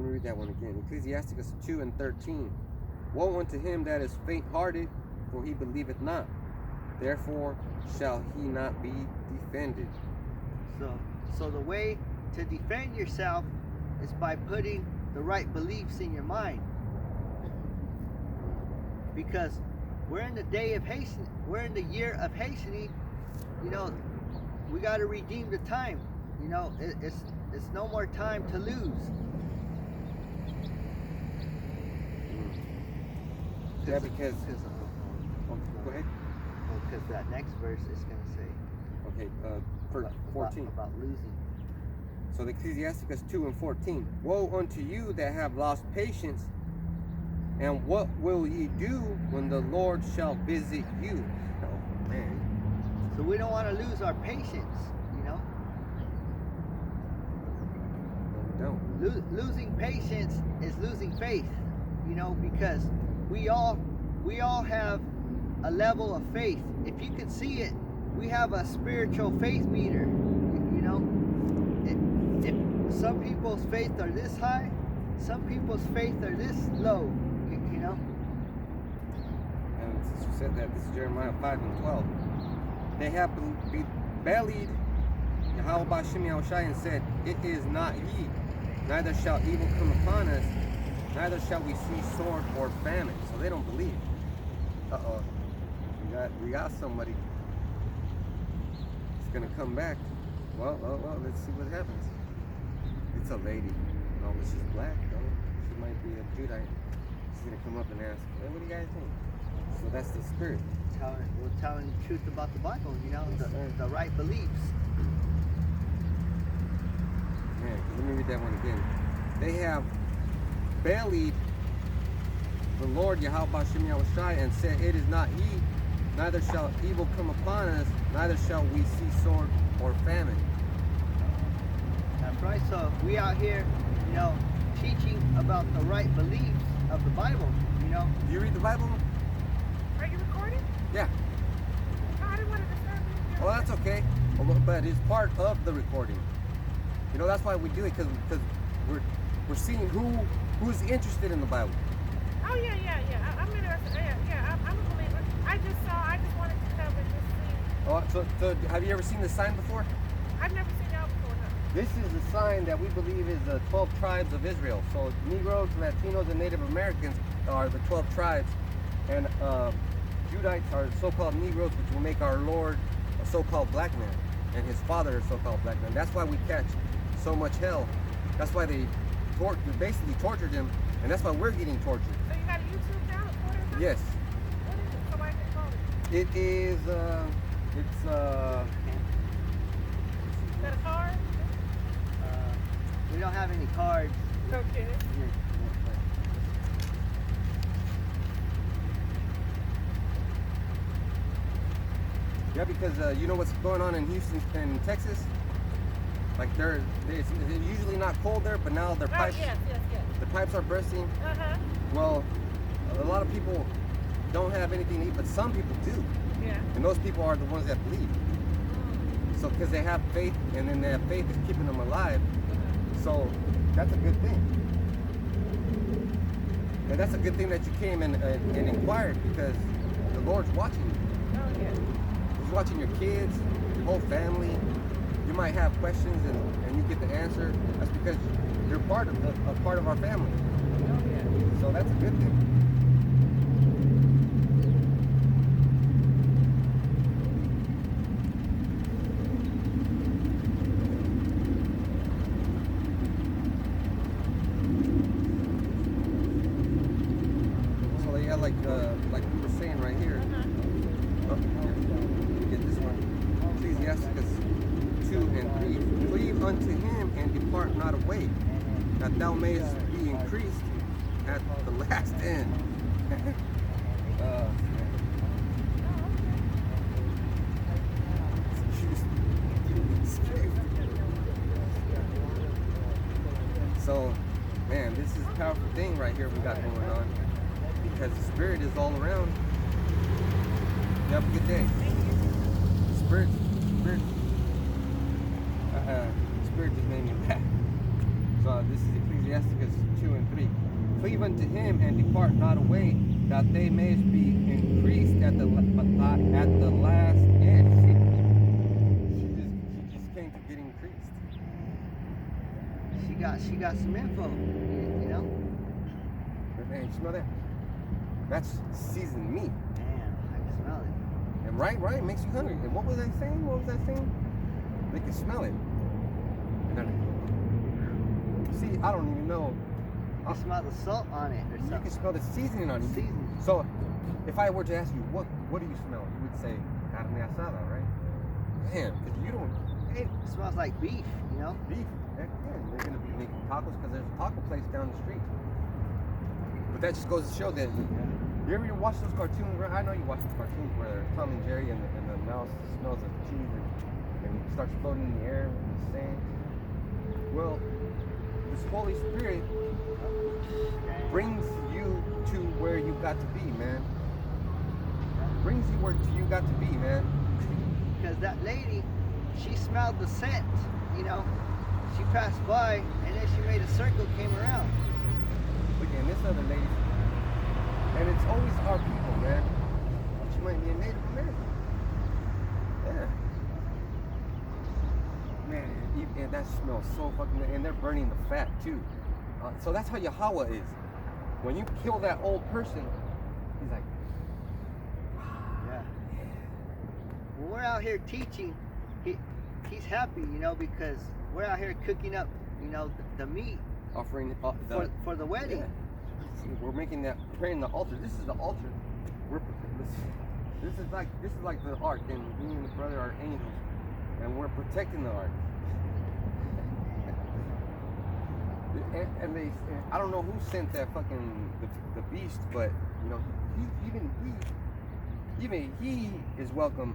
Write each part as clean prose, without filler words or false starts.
Let me read that one again. Ecclesiastes 2:13. Woe unto him that is faint-hearted, for he believeth not. Therefore shall he not be defended. So the way to defend yourself is by putting the right beliefs in your mind. Because we're in the day of hastening, we're in the year of hastening. You know, we got to redeem the time. You know, it's no more time to lose. Yeah, because go ahead. Because that next verse is going to say. Okay, for 14. About losing. So the Ecclesiastes 2:14. Woe unto you that have lost patience, and what will ye do when the Lord shall visit you? Oh man. So we don't want to lose our patience, you know. No, we don't. Losing patience is losing faith, you know, because we all have a level of faith. If you can see it, we have a spiritual faith meter, you know. If some people's faith are this high, some people's faith are this low, you know. And since you said that, this is Jeremiah 5:12. They have bellied Yahweh Bashim Yahushai and said, it is not ye, neither shall evil come upon us, neither shall we see sword or famine. So they don't believe. Uh-oh. We got somebody. It's gonna come back. Well, let's see what happens. It's a lady. No, but she's black though. She might be a Judite. She's gonna come up and ask, hey, what do you guys think? So that's the spirit. We're telling the truth about the Bible, you know, the right beliefs. Man, let me read that one again. They have bellied the Lord Yahweh Bashim Yahushai and said, it is not ye, neither shall evil come upon us, neither shall we see sword or famine. That's right. So we out here, you know, teaching about the right beliefs of the Bible, you know. Do you read the Bible? Are you recording? Yeah. Oh, I didn't want to disturb you. Well, that's okay. But it's part of the recording. You know, that's why we do it, because we're seeing who's interested in the Bible. Oh yeah. I'm interested. Yeah. I'm a believer. I just wanted to come and just see. Oh, so have you ever seen this sign before? I've never seen y'all before. No. This is the sign that we believe is the 12 tribes of Israel. So Negroes, Latinos, and Native Americans are the 12 tribes, and Judites are so-called Negroes, which will make our Lord a so-called black man, and his father a so-called black man. That's why we catch so much hell. That's why they basically tortured him, and that's why we're getting tortured. So you got a YouTube channel for it? Yes. What is it? Somebody can call it. It is. It's. Is that a card? We don't have any cards. Okay. Yeah, because you know what's going on in Houston and Texas? Like it's usually not cold there, but now their pipes. Yes. The pipes are bursting. Well, a lot of people don't have anything to eat, but some people do. Yeah. And those people are the ones that believe. So because they have faith, and then that faith is keeping them alive. So that's a good thing. And that's a good thing that you came and inquired, because the Lord's watching you. Oh yeah. He's watching your kids, your whole family. You might have questions and you get the answer. That's because you're part of our family. Oh yeah. So that's a good thing. So yeah, like we were saying right here. Oh, here. Get this one. Ecclesiastes 2:3. Cleave unto him and depart not away, that thou mayest be increased at the last end. So, man, this is a powerful thing right here we got going on, because the Spirit is all around. You have a good day. Spirit just made me laugh. So this is Ecclesiastes and 3. Cleave unto him and depart not away, that they may be increased at the last end. She just came to get increased. She got some info, you know. Man, you smell that? That's seasoned meat. Man, I can smell it. And right, it makes you hungry. And what was I saying? They can smell it. And then, see, I don't even know. You smell the salt on it or You something. can smell the seasoning on it. Seasoning. So, if I were to ask you, what do you smell? You would say carne asada, right? Man, because you don't. Hey, It smells like beef, you know. beef. Heck yeah, they're gonna be making tacos because there's a taco place down the street. But that just goes to show that. You ever watch those cartoons? I know you watch the cartoons where Tom and Jerry and the mouse smells of cheese and starts floating in the air in the sand. Well, this Holy Spirit brings you to where you got to be, man. Brings you where you got to be, man. Because that lady, she smelled the scent, you know. She passed by and then she made a circle, came around. Look at this other lady. And it's always our people, man. She might be a Native American. Yeah. Man, and that smells so fucking, and they're burning the fat too. So that's how Yahweh is. When you kill that old person, he's like, Yeah. When we're out here teaching, he's happy, you know, because we're out here cooking up, you know, the meat offering for the wedding. Yeah. We're making that, praying the altar. This is the altar. This is like the ark, and me and the brother are angels, and we're protecting the ark. And I don't know who sent that fucking the beast, but you know, even he is welcome.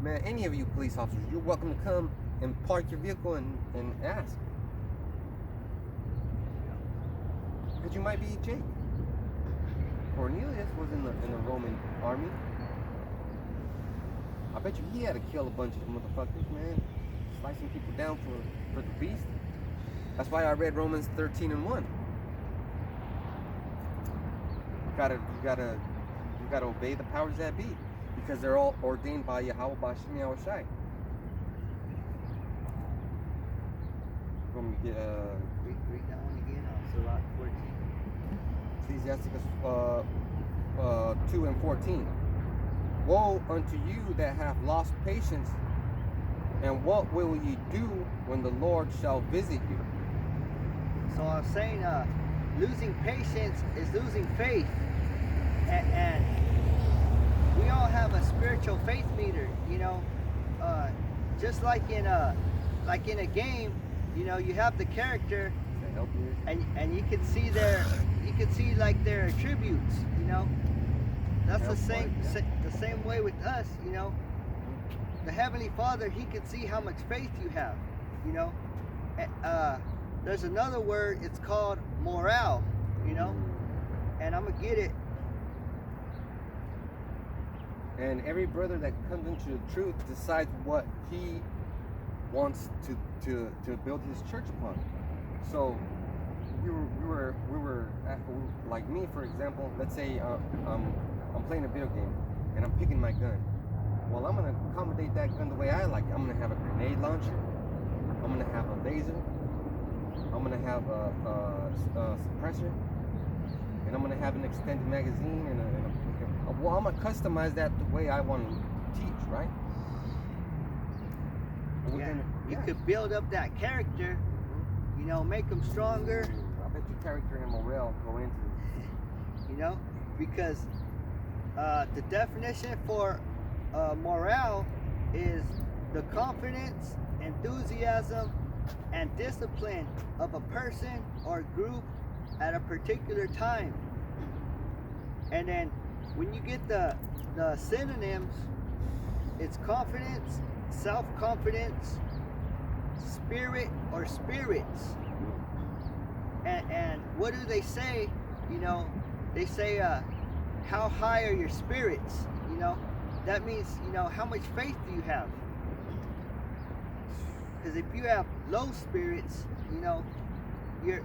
Man, any of you police officers, you're welcome to come and park your vehicle and ask. Because you might be Jake. Cornelius was in the Roman army. I bet you he had to kill a bunch of motherfuckers, man. Slicing people down for the beast. That's why I read Romans 13:1. You gotta obey the powers that be, because they're all ordained by Yahweh Bashim Yahushai. Want me to get Read that one again, also lot 14. Ecclesiastes 2:14. Woe unto you that have lost patience, and what will ye do when the Lord shall visit you? So I was saying, losing patience is losing faith, and we all have a spiritual faith meter, you know. Just like in a game, you know, you have the character, and you can see like their attributes, you know. That's the same way with us, you know. The Heavenly Father, He can see how much faith you have, you know. There's another word, it's called morale, you know, and I'm gonna get it. And every brother that comes into the truth decides what he wants to build his church upon. So we were like me, for example. Let's say I'm playing a video game and I'm picking my gun. Well, I'm gonna accommodate that gun the way I like it. I'm gonna have a grenade launcher. I'm gonna have a laser. I'm gonna have a suppressor, and I'm gonna have an extended magazine, well, I'm gonna customize that the way I want to teach, right? You could build up that character, you know, make them stronger. I bet your character and morale go into it. You know, because the definition for morale is the confidence, enthusiasm, and discipline of a person or group at a particular time. And then when you get the synonyms, it's confidence, self-confidence, spirit or spirits. And what do they say? You know, they say, how high are your spirits? You know, that means, you know, how much faith do you have? Because if you have low spirits, you know, your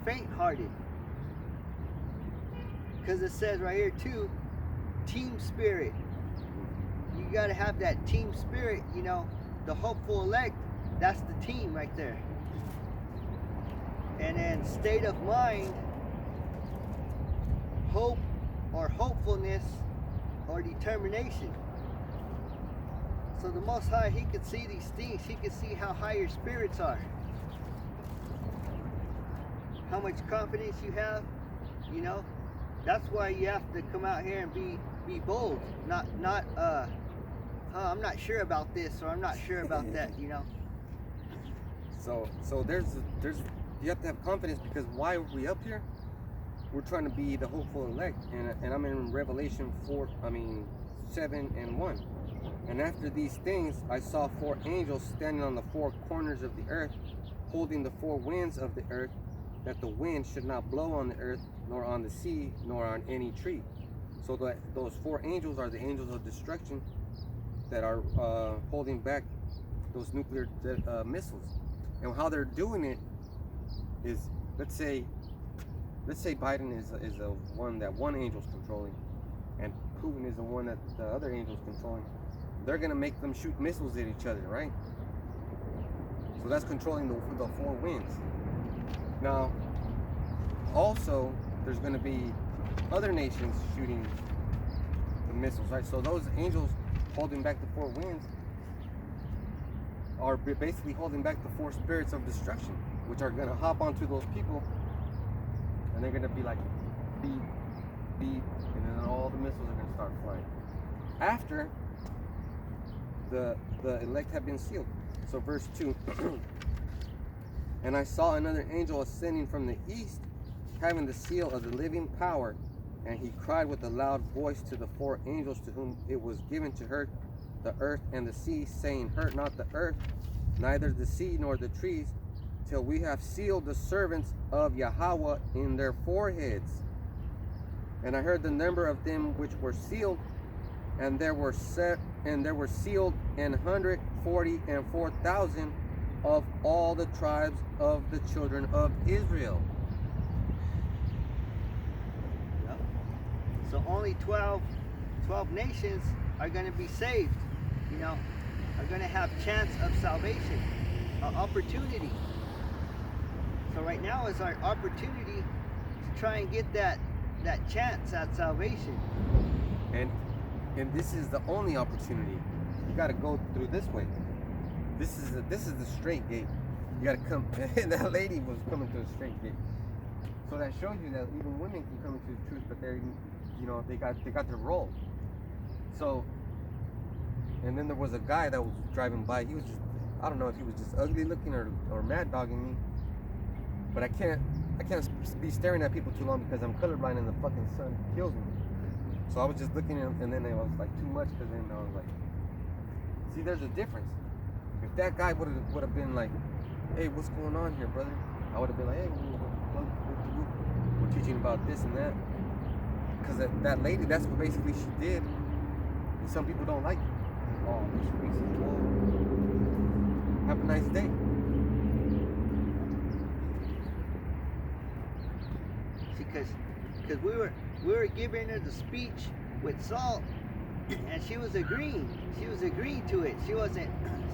faint-hearted. Because it says right here too, team spirit. You got to have that team spirit, you know. The hopeful elect, that's the team right there. And then state of mind, hope or hopefulness or determination. So the Most High, He could see these things. He could see how high your spirits are. How much confidence you have, you know. That's why you have to come out here and be bold. Not I'm not sure about this or I'm not sure about that, you know. So there's you have to have confidence, because why are we up here? We're trying to be the hopeful elect, and I'm in Revelation 7:1. And after these things, I saw 4 angels standing on the 4 corners of the earth, holding the 4 winds of the earth, that the wind should not blow on the earth, nor on the sea, nor on any tree. So those 4 angels are the angels of destruction that are holding back those nuclear missiles. And how they're doing it is, let's say Biden is a one that one angel's controlling, and Putin is the one that the other angel's controlling. They're gonna make them shoot missiles at each other, right? So that's controlling the 4 winds. Now, also, there's gonna be other nations shooting the missiles, right? So those angels holding back the 4 winds are basically holding back the 4 spirits of destruction, which are gonna hop onto those people, and they're gonna be like beep, beep, and then all the missiles are gonna start flying. After the elect have been sealed. So verse 2. And I saw another angel ascending from the east, having the seal of the living power, and he cried with a loud voice to the 4 angels to whom it was given to hurt the earth and the sea, saying, hurt not the earth, neither the sea nor the trees, till we have sealed the servants of Yahweh in their foreheads. And I heard the number of them which were sealed, and there were sealed 144,000 of all the tribes of the children of Israel. Yep. So only 12 nations are going to be saved, you know, are going to have chance of salvation, opportunity. So right now is our opportunity to try and get that chance at salvation. And this is the only opportunity. You got to go through this way. This is the straight gate. You got to come. And that lady was coming through a straight gate. So that shows you that even women can come into the truth, but they're, you know, they got their role. So, and then there was a guy that was driving by. He was just, I don't know if he was just ugly looking or mad dogging me. But I can't be staring at people too long because I'm colorblind and the fucking sun kills me. So I was just looking at him, and then it was like too much, because then I was like, see, there's a difference. If that guy would have been like, hey, what's going on here, brother? I would have been like, hey, we're teaching about this and that. Because that lady, that's what basically she did. And some people don't like it. Oh, she's racist. Whoa. Have a nice day. Because we were giving her the speech with salt, and she was agreeing. She was agreeing to it. She wasn't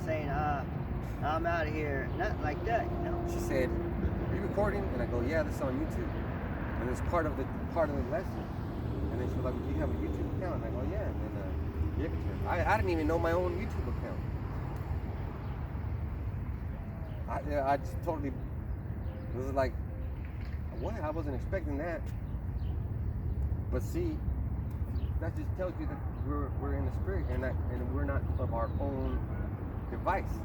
saying, I'm out of here, nothing like that, you know. She said, are you recording? And I go, yeah, this is on YouTube. And it's part of the lesson. And then she was like, do you have a YouTube account? And I go, yeah. And then give it to her. I didn't even know my own YouTube account. I just totally, it was like, what? I wasn't expecting that. But see, that just tells you that we're in the spirit, and we're not of our own device.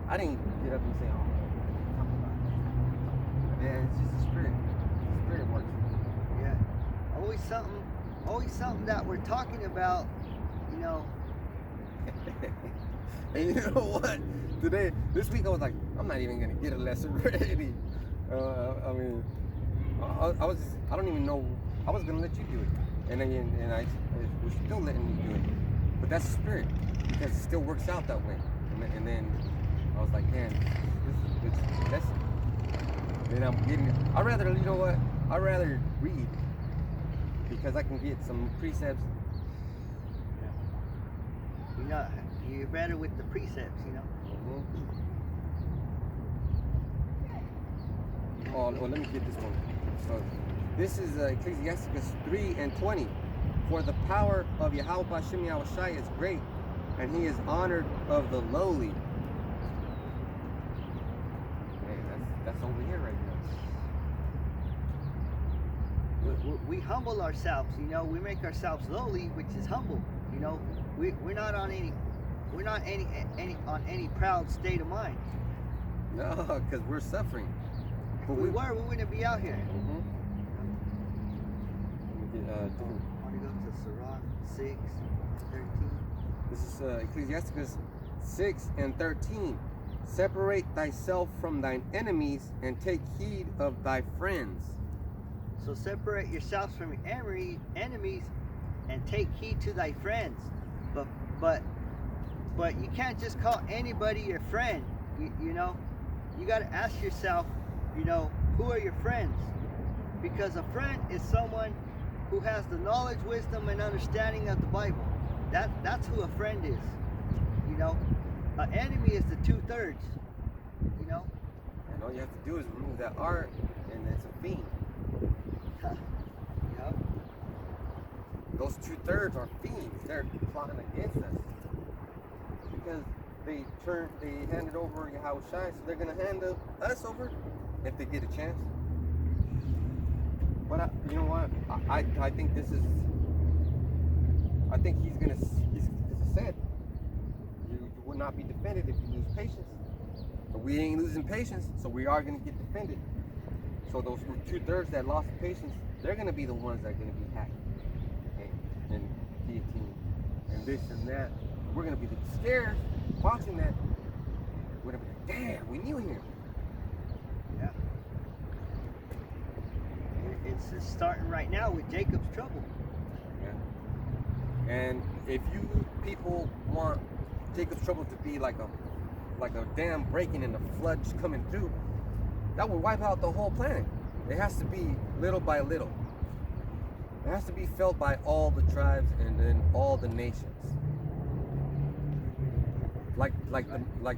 I didn't get up and say, oh, talk about that. Man, it's just the spirit. The spirit works. Yeah. Always something that we're talking about, you know. And you know what? This week I was like, I'm not even gonna get a lesson ready. I mean, I don't even know. I was gonna let you do it, and I was still letting you do it. But that's the spirit, because it still works out that way. And then I was like, man, this is a good lesson. then I'm getting. I'd rather, you know what? I'd rather read because I can get some precepts. You know, you're better with the precepts, you know. Oh, let me get this one. So, this is Ecclesiastes 3:20. For the power of Yahweh Bashem Yahushai is great, and he is honored of the lowly. Hey, that's over here right now. We humble ourselves, you know. We make ourselves lowly, which is humble, you know. We're not on any on any proud state of mind. No, because we're suffering. If we wouldn't be out here. Let me get I want to go to Sirach 6:13. This is Ecclesiastes 6:13. Separate thyself from thine enemies and take heed of thy friends. So separate yourselves from your enemies and take heed to thy friends. But you can't just call anybody your friend. You know, you got to ask yourself, you know, who are your friends? Because a friend is someone who has the knowledge, wisdom, and understanding of the Bible. That's who a friend is. You know, an enemy is the 2/3. You know. And all you have to do is remove that art, and it's a fiend. Yep. Those 2/3 are fiends. They're plotting against us because they handed over Yahweh Shai, so they're gonna hand us over if they get a chance. But you know what? I think this is. I think he's said you will not be defended if you lose patience. But we ain't losing patience, so we are gonna get defended. So those 2/3 that lost patience, they're gonna be the ones that are gonna be hacked and guillotined and this and that. We're gonna be scared watching that. We're gonna be, damn, we knew him. Yeah. It's starting right now with Jacob's trouble. Yeah. And if you people want Jacob's trouble to be like a dam breaking and the flood just coming through, that would wipe out the whole planet. It has to be little by little. It has to be felt by all the tribes and then all the nations. Like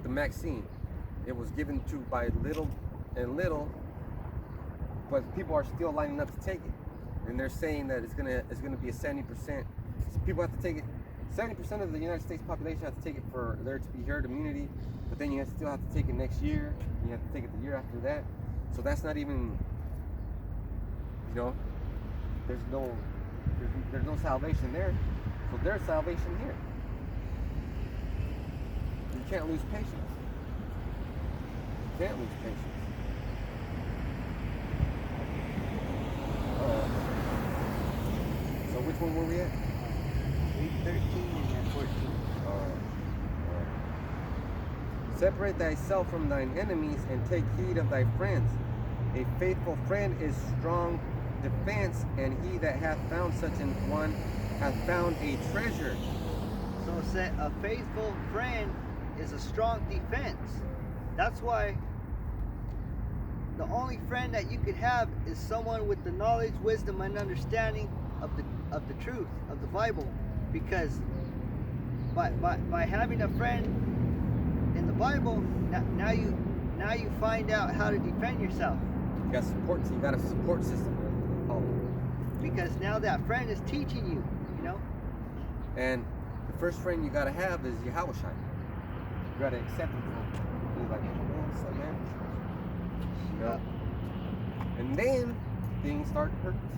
the Maxine, it was given to by little and little, but people are still lining up to take it, and they're saying that it's gonna be a 70%. So people have to take it. 70% of the United States population has to take it for there to be herd immunity, but then you still have to take it next year. And you have to take it the year after that. So that's not even, you know, there's no salvation there. So there's salvation here. You can't lose patience. You can't lose patience. So which one were we at? 13 and 14. Separate thyself from thine enemies and take heed of thy friends. A faithful friend is strong defense, and he that hath found such an one hath found a treasure. So it said a faithful friend is a strong defense. That's why the only friend that you could have is someone with the knowledge, wisdom, and understanding of the truth of the Bible. Because by having a friend in the Bible, now you find out how to defend yourself. You got support. You got a support system. Because now that friend is teaching you, you know. And the first friend you gotta have is Yahweh Shai. You gotta accept him. He's like, oh, what's up, man? You know. And then things start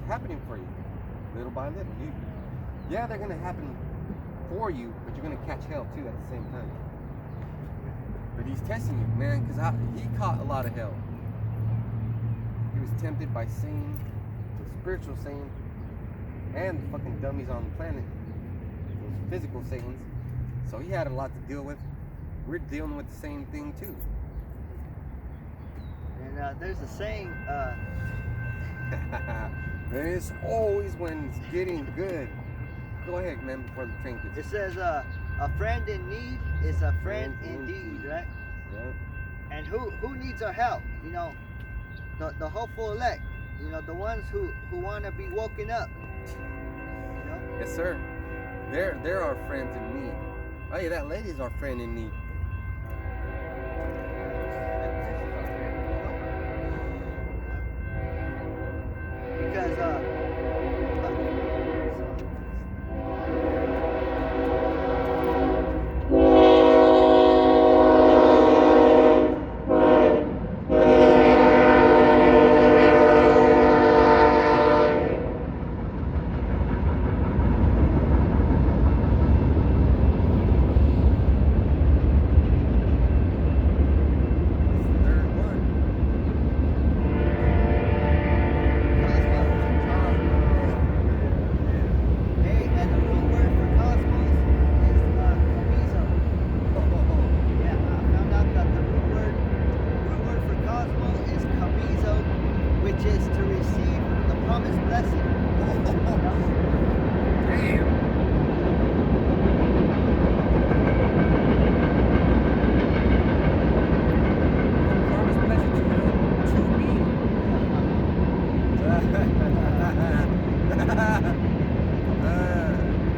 happening for you, little by little. Yeah, they're gonna happen for you, but you're gonna catch hell too at the same time. But he's testing you, man, because he caught a lot of hell. He was tempted by Satan, the spiritual Satan, and the fucking dummies on the planet, those physical Satans. So he had a lot to deal with. We're dealing with the same thing too. And there's a saying. It's always when it's getting good. Go ahead, man, before the train gets. It says, a friend in need is a friend indeed, right? Yeah. And who needs our help? You know, the hopeful elect, you know, the ones who want to be woken up, you know. Yes, sir. They're our friends in need. Oh yeah, that lady's our friend in need. Because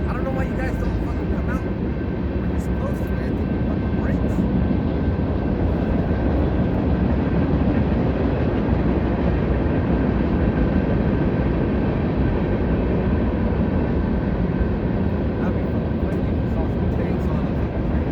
I don't know why you guys don't fucking come out when you're supposed to, man. Take your fucking breaks. I'll be fucking playing. You saw some tanks on the fucking train.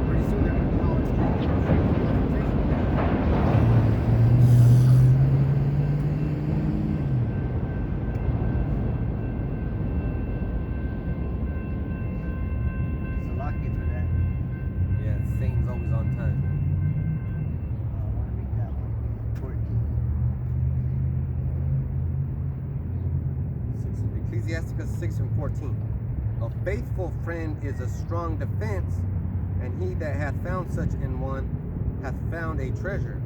Pretty soon they're gonna be hauling Salaki for that. Yeah, Satan's always on time. I want to read that one again. 14. Ecclesiastes 6 and 14. A faithful friend is a strong defense, and he that hath found such in one hath found a treasure.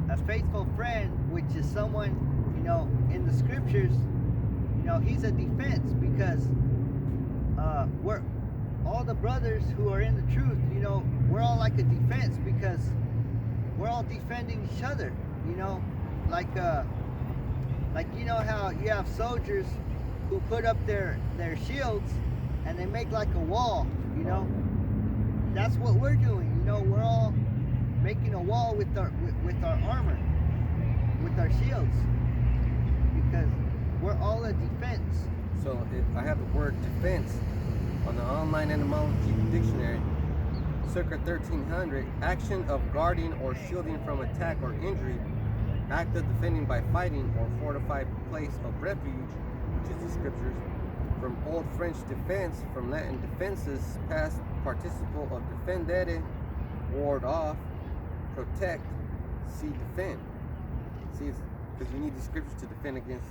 A faithful friend, which is someone, you know, in the scriptures, you know, he's a defense because we're all the brothers who are in the truth, you know, we're all like a defense because we're all defending each other, you know, like you know how you have soldiers who put up their shields and they make like a wall, you know. That's what we're doing, you know. We're all making a wall with our armor, with our shields, because we're all a defense. So I have the word defense on the online etymology dictionary, circa 1300. Action of guarding or shielding from attack or injury, act of defending by fighting or fortified place of refuge, which is the scriptures. From Old French defense, from Latin defensus, past participle of defendere, ward off, protect, see, defend. See, because you need the scriptures to defend against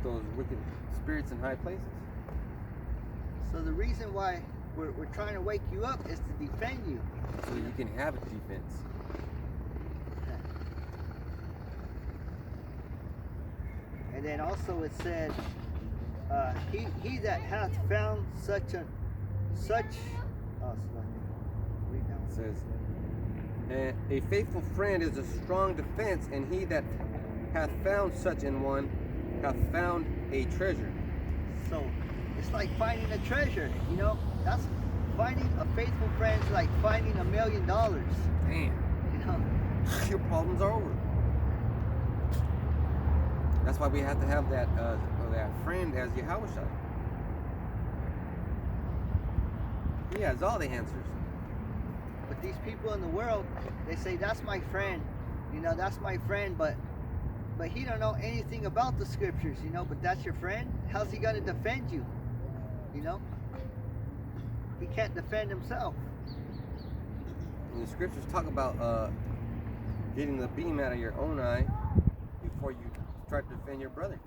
those wicked spirits in high places. So the reason why we're trying to wake you up is to defend you. So you can have a defense. And then also it said, he that hath found such It says, And a faithful friend is a strong defense, and he that hath found such an one hath found a treasure. So it's like finding a treasure, you know. That's finding a faithful friend is like finding $1 million. Damn. You know. Your problems are over. That's why we have to have that friend as Yahushua. He has all the answers. But these people in the world, they say that's my friend, you know, that's my friend, but he don't know anything about the scriptures, you know. But that's your friend. How's he gonna defend you? You know, he can't defend himself. And the scriptures talk about getting the beam out of your own eye before you try to defend your brother.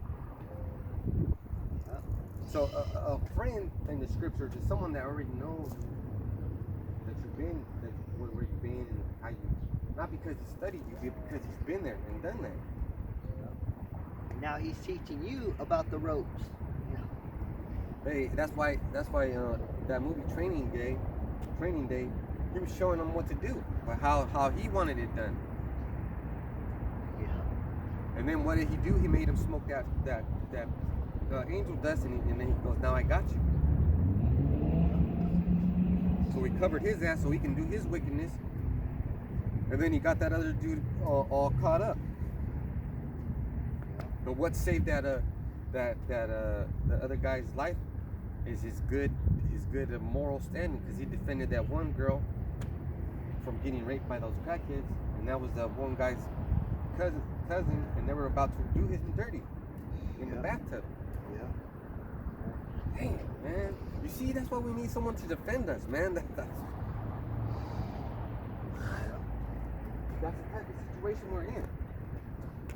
So a friend in the scriptures is someone that already knows that you've been, where you've been, and how you. Not because he studied you, but because he's been there and done that. Now he's teaching you about the ropes. You know? Hey, that's why that movie Training Day, he was showing them what to do, but how he wanted it done. Yeah. And then what did he do? He made him smoke that angel dust, and then he goes, "Now I got you." So he covered his ass so he can do his wickedness, and then he got that other dude all caught up. But what saved the other guy's life is his good moral standing, because he defended that one girl from getting raped by those crackheads, and that was the one guy's cousin, and they were about to do him dirty in the bathtub. Yeah. Damn, man. You see, that's why we need someone to defend us, man. That's the type of situation we're in.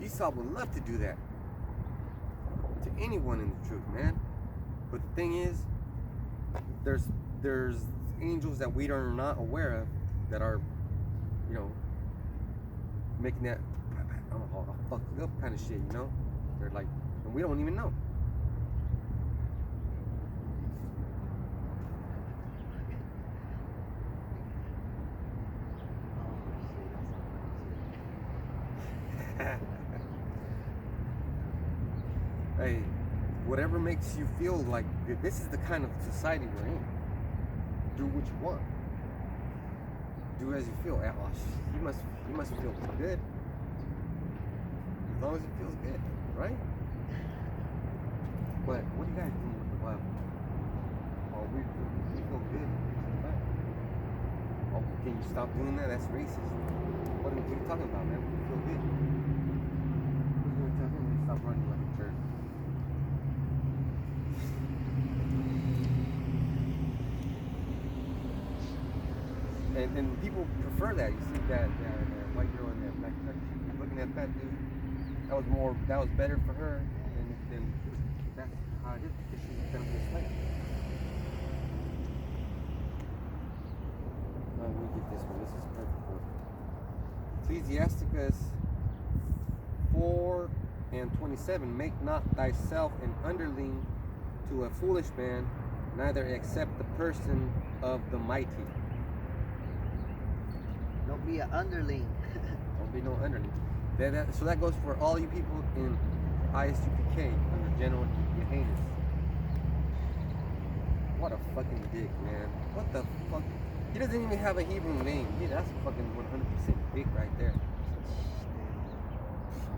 Esau would love to do that to anyone in the truth, man. But the thing is, there's angels that we are not aware of that are, you know, making that I'll fuck you up kind of shit, you know? They're like, and we don't even know. Hey, whatever makes you feel like this is the kind of society we're in. Do what you want. Do as you feel. You must feel good. As long as it feels good, right? But what do you guys do with the Bible? Oh, we feel good. Oh, can you stop doing that? That's racist. What are you talking about, man? We feel good. Who's going to tell him to stop running like a jerk? And people prefer that. You see that white girl in that black truck looking at that dude. That was better for her than that's how it is, because she's gonna be a slave. Let me get this one. This is perfect. Ecclesiastes 4:27. Make not thyself an underling to a foolish man, neither accept the person of the mighty. Don't be an underling. Don't be no underling. So that goes for all you people in ISUPK under General Yohannes. What a fucking dick, man. What the fuck? He doesn't even have a Hebrew name. That's fucking 100% dick right there.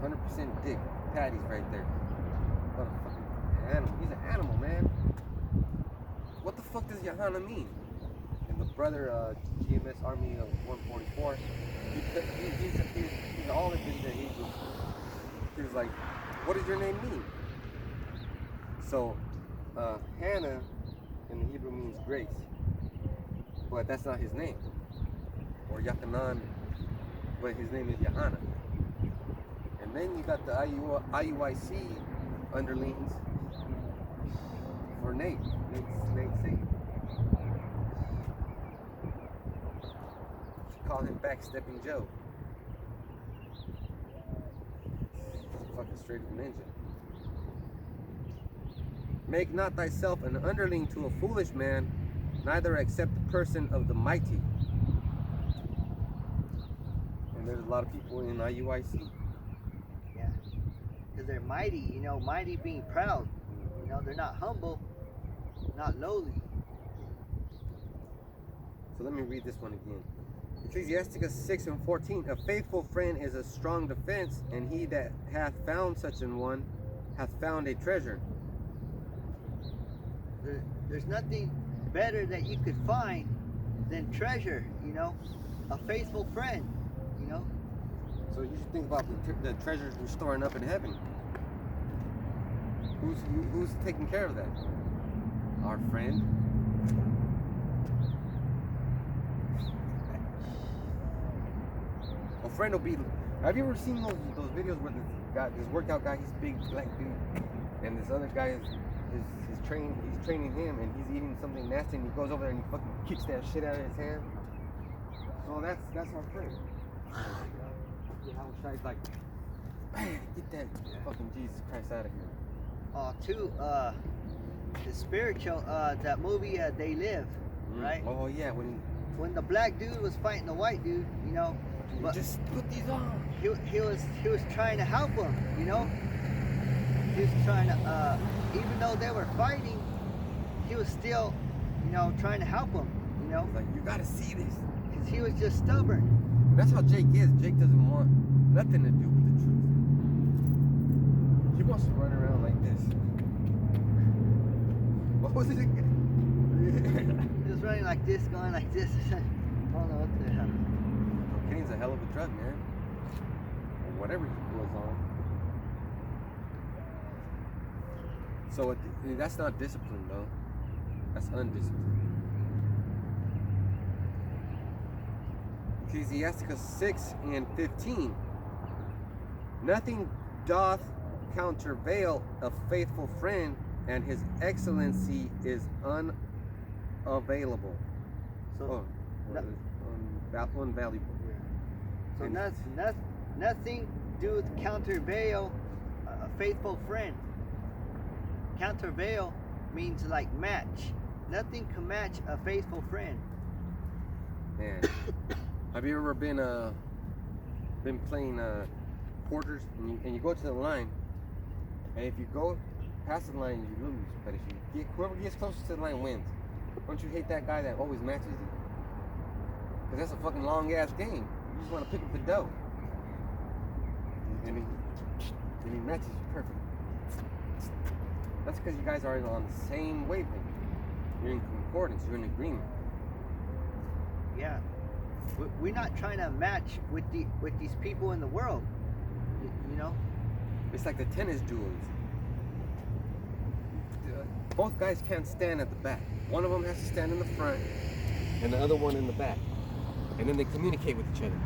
100% dick. Patties right there. What a fucking animal. He's an animal, man. What the fuck does Yohana mean? And the brother, GMS Army of 144, he's all of it that he was like, what does your name mean? So, Hannah in the Hebrew means grace, but that's not his name. Or Yachanan, but his name is Yohana. And then you got the IUIC underlings for Nate Satan. Call him Backstepping Joe. Fucking straight up ninja. Make not thyself an underling to a foolish man, neither accept the person of the mighty. a lot of people in IUIC. Yeah. Because they're mighty, you know, mighty being proud. You know, they're not humble, not lowly. So let me read this one again. Ecclesiastes 6:14. A faithful friend is a strong defense, and he that hath found such an one hath found a treasure. There's nothing better that you could find than treasure, you know, a faithful friend, you know. So you should think about the treasures we're storing up in heaven. Who's taking care of that? Our friend. A friend will be. Have you ever seen those videos where this workout guy, he's big black dude, and this other guy is training him, and he's eating something nasty, and he goes over there and he fucking kicks that shit out of his hand. So that's our friend. How Shai's like, man, get that fucking Jesus Christ out of here. Too, the spiritual, that movie, They Live, right? Oh yeah, When the black dude was fighting the white dude, you know, but just put these on. He was trying to help him, you know. He was trying to, even though they were fighting, he was still, you know, trying to help him, you know. He's like, you gotta see this. Because he was just stubborn. That's how Jake is. Jake doesn't want nothing to do with the truth. He wants to run around like this. What was it again? He was running like this, going like this. I don't know what the hell. Cocaine's a hell of a drug, man. Or whatever he was on. So that's not discipline, though. That's undisciplined. Ecclesiastes 6:15. Nothing doth countervail a faithful friend, and his excellency is unavailable. So, unvaluable. So And- nothing doth countervail a faithful friend. Countervail means like match. Nothing can match a faithful friend. Man, have you ever been playing quarters and you go to the line, and if you go past the line you lose, but if you get whoever gets closest to the line wins. Don't you hate that guy that always matches you? Because that's a fucking long ass game. You just want to pick up the dough, and he matches you perfect. That's because you guys are on the same wavelength. You're in concordance. You're in agreement. Yeah. We're not trying to match with these people in the world. You know? It's like the tennis duels. Both guys can't stand at the back. One of them has to stand in the front, and the other one in the back. And then they communicate with each other.